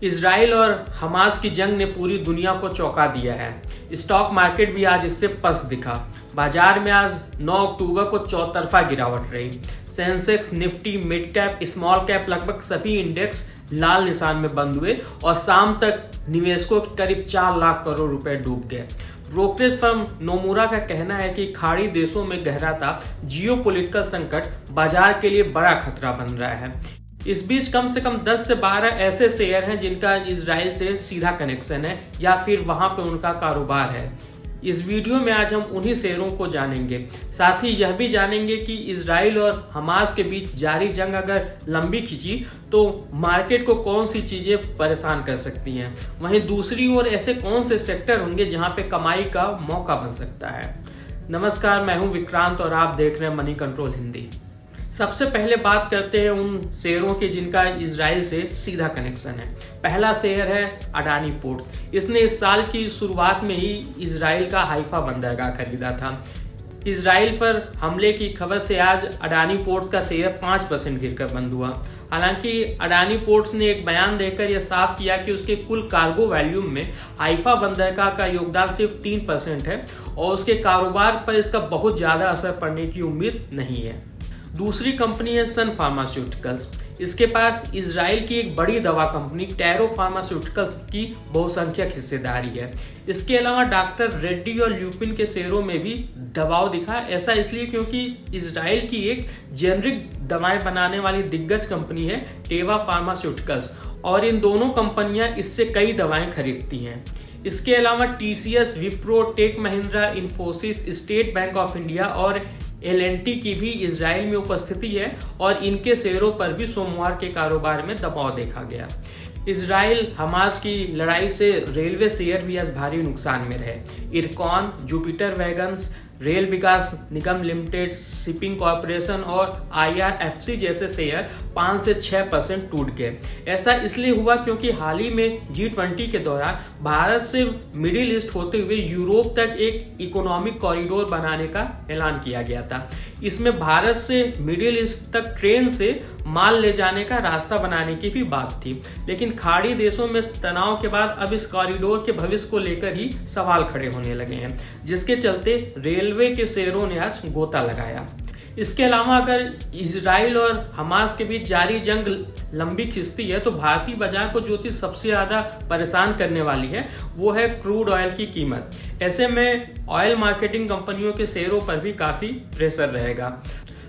Israel और Hamas की जंग ने पूरी दुनिया को चौंका दिया है। स्टॉक मार्केट भी आज इससे पस्त दिखा। बाजार में आज 9 अक्टूबर को चौतरफा गिरावट रही। Sensex, Nifty, mid cap, small cap लगभग सभी इंडेक्स लाल निशान में बंद हुए और शाम तक निवेशकों के करीब 4 लाख करोड़ रुपए डूब गए। ब्रोकरेज फर्म नोमुरा का कहना है कि खाड़ी देशों में गहराता जियोपॉलिटिकल संकट बाजार के लिए बड़ा खतरा बन रहा है। इस बीच कम से कम 10 से 12 ऐसे शेयर हैं जिनका इजराइल से सीधा कनेक्शन है या फिर वहां पे उनका कारोबार है। इस वीडियो में आज हम उन्हीं शेयरों को जानेंगे। साथ ही यह भी जानेंगे कि इजराइल और हमास के बीच जारी जंग अगर लंबी खिंची तो मार्केट को कौन सी चीजें परेशान कर सकती हैं। वहीं दूसरी ओर ऐसे कौन से सेक्टर होंगे जहां पे कमाई का मौका बन सकता है। नमस्कार, मैं हूं विक्रांत और आप देख रहे हैं मनी कंट्रोल हिंदी। सबसे पहले बात करते हैं उन शेयरों की जिनका इजराइल से सीधा कनेक्शन है। पहला शेयर है अडानी पोर्ट। इसने इस साल की शुरुआत में ही इजराइल का हाइफा बंदरगाह खरीदा था। इजराइल पर हमले की खबर से आज अडानी पोर्ट का शेयर 5% गिरकर बंद हुआ। हालांकि अडानी पोर्ट्स ने एक बयान देकर यह साफ किया कि उसके कुल कार्गो वॉल्यूम में हाइफा बंदरगाह का योगदान सिर्फ 3% है और उसके कारोबार पर इसका बहुत ज्यादा असर पड़ने की उम्मीद नहीं है। दूसरी कंपनी है सन फार्मास्यूटिकल्स। इसके पास इजराइल की एक बड़ी दवा कंपनी टैरो फार्मास्यूटिकल्स की बहुसंख्यक हिस्सेदारी है। इसके अलावा डॉक्टर रेड्डी और ल्यूपिन के शेयरों में भी दबाव दिखा। ऐसा इसलिए क्योंकि इजराइल की एक जेनरिक दवाएं बनाने वाली दिग्गज कंपनी है टेवा फार्मास्यूटिकल्स और इन दोनों कंपनियां इससे कई दवाएं खरीदती हैं। इसके अलावा टीसीएस, विप्रो, टेक महिंद्रा, इन्फोसिस, स्टेट बैंक ऑफ इंडिया और एल&टी की भी इजराइल में उपस्थिति है और इनके शेयरों पर भी सोमवार के कारोबार में दबाव देखा गया। इजराइल हमास की लड़ाई से रेलवे शेयर भी आज भारी नुकसान में रहे। इरकॉन, जुपिटर वैगन्स, रेल विकास निगम लिमिटेड, शिपिंग कॉर्पोरेशन और आईआरएफसी जैसे शेयर 5 से 6% टूट गए। ऐसा इसलिए हुआ क्योंकि हाल ही में G20 के दौरान भारत से मिडिल ईस्ट होते हुए यूरोप तक एक इकोनॉमिक कॉरिडोर बनाने का ऐलान किया गया था। इसमें भारत से मिडिल ईस्ट तक ट्रेन से माल ले जाने का रास्ता बनाने की भी बात थी, लेकिन खाड़ी देशों में तनाव के बाद अब इस कॉरिडोर के भविष्य को लेकर ही सवाल खड़े होने लगे हैं, जिसके चलते रेलवे के शेयरों ने आज गोता लगाया। इसके अलावा अगर इजराइल और हमास के बीच जारी जंग लंबी खिंचती है तो भारतीय बाजार को जो चीज सबसे ज्यादा परेशान करने वाली है वो है क्रूड ऑयल की कीमत। ऐसे में ऑयल मार्केटिंग कंपनियों के शेयरों पर भी काफी प्रेशर रहेगा।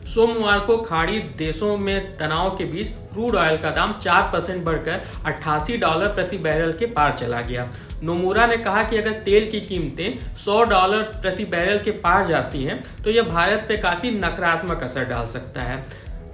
सोमवार को खाड़ी देशों में तनाव के बीच क्रूड ऑयल का दाम 4% बढ़कर $88 प्रति बैरल के पार चला गया। नोमुरा ने कहा कि अगर तेल की कीमतें $100 प्रति बैरल के पार जाती हैं तो यह भारत पे काफी नकारात्मक असर डाल सकता है।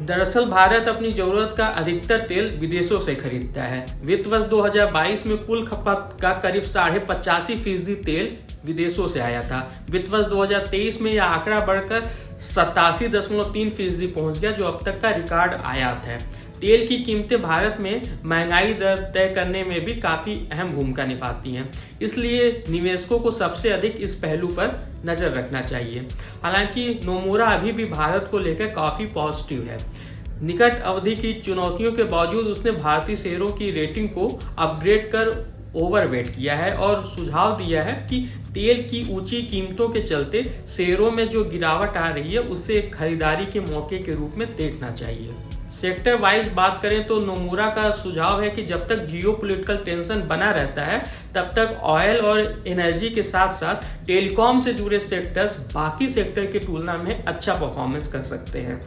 दरअसल भारत अपनी जरूरत का अधिकतर तेल विदेशों से खरीदता है। वित्त वर्ष 2022 में कुल खपत का करीब 85% तेल विदेशों से आया था। वित्त वर्ष 2023 में यह आंकड़ा बढ़कर 87.3% पहुंच गया, जो अब तक का रिकॉर्ड आयात है। तेल की कीमतें भारत में महंगाई दर तय करने में भी काफी अहम भूमिका निभाती हैं, इसलिए निवेशकों को सबसे अधिक इस पहलू पर नजर रखना चाहिए। हालांकि नोमुरा अभी भी भारत को लेकर काफी पॉजिटिव है। निकट अवधि की चुनौतियों के बावजूद उसने भारतीय शेयरों की रेटिंग को अपग्रेड कर ओवरवेट किया है और सुझाव दिया है कि तेल की ऊंची कीमतों के चलते शेयरों में जो गिरावट आ रही है उसे खरीदारी के मौके के रूप में देखना चाहिए। सेक्टर वाइज बात करें तो नोमुरा का सुझाव है कि जब तक जियोपॉलिटिकल टेंशन बना रहता है तब तक ऑयल और एनर्जी के साथ साथ टेलीकॉम से जुड़े सेक्टर्स बाकी सेक्टर की तुलना में अच्छा परफॉर्मेंस कर सकते हैं।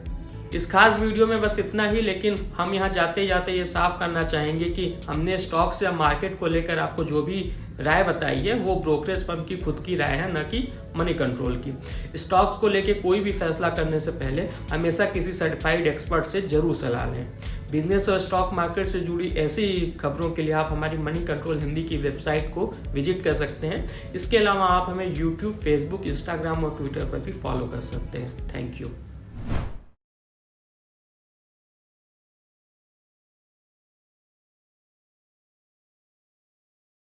इस खास वीडियो में बस इतना ही, लेकिन हम यहाँ जाते जाते ये साफ करना चाहेंगे कि हमने स्टॉक्स या मार्केट को लेकर आपको जो भी राय बताई है वो ब्रोकरेज फर्म की खुद की राय है, न कि मनी कंट्रोल की। स्टॉक्स को लेकर कोई भी फैसला करने से पहले हमेशा किसी सर्टिफाइड एक्सपर्ट से जरूर सलाह लें। बिजनेस और स्टॉक मार्केट से जुड़ी ऐसी खबरों के लिए आप हमारी मनी कंट्रोल हिंदी की वेबसाइट को विजिट कर सकते हैं। इसके अलावा आप हमें यूट्यूब, फेसबुक, इंस्टाग्राम और ट्विटर पर भी फॉलो कर सकते हैं। Thank you.